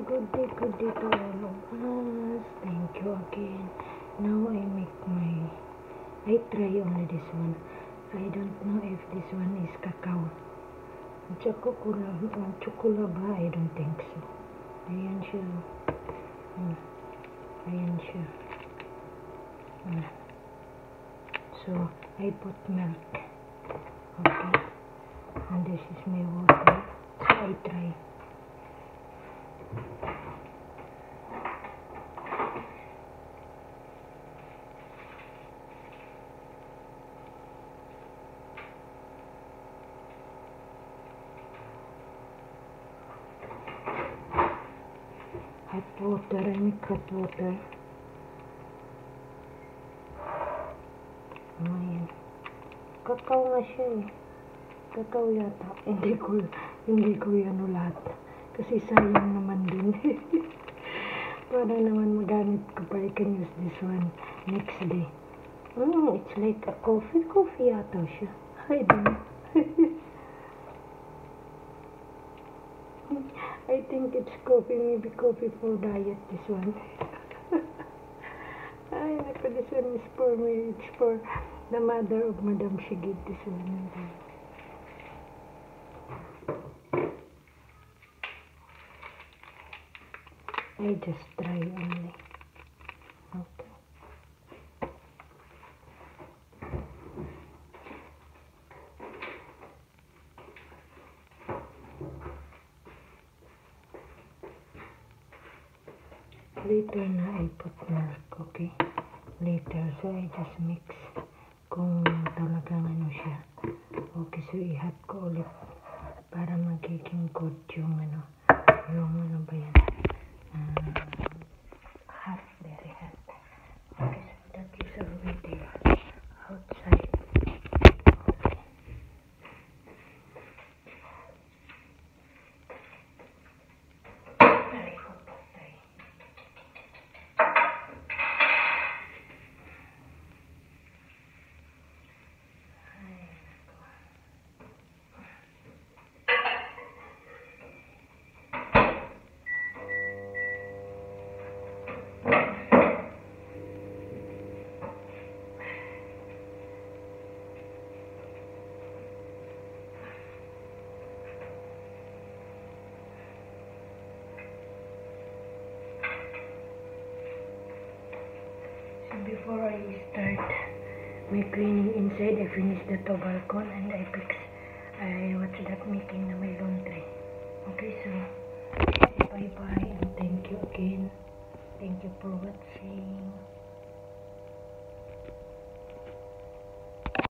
good day to all of us. Thank you again. Now I try only this one. I don't know if this one is cacao. Chocolate ba? I don't think so. Ayan siya. Ayan siya. So, I put milk. Okay. And this is my water. So, I try. Hot water, I make hot water. Ayan. Kakao nga siya eh. Kakao yata. Hindi ko yan lahat. Kasi sayang naman din. Para naman magamit ko pa. I can use this one next day. It's like a coffee. Coffee yata siya. I don't know. I think it's coffee, maybe coffee for diet, this one. Ay, naku, this one is for me. It's for the mother of Madam Shigit, this one. I just try only. Okay. Later na I put milk, okay? Later, so I just mix kung talagang ano siya. Okay, so i-hot ko ulit para magiging good yung ano ba yan? Hot, very hot. Okay, so that is already outside. Before I start my cleaning inside, I finish the balcony and what's that, making my laundry. Okay, so bye bye and thank you again. Thank you for watching.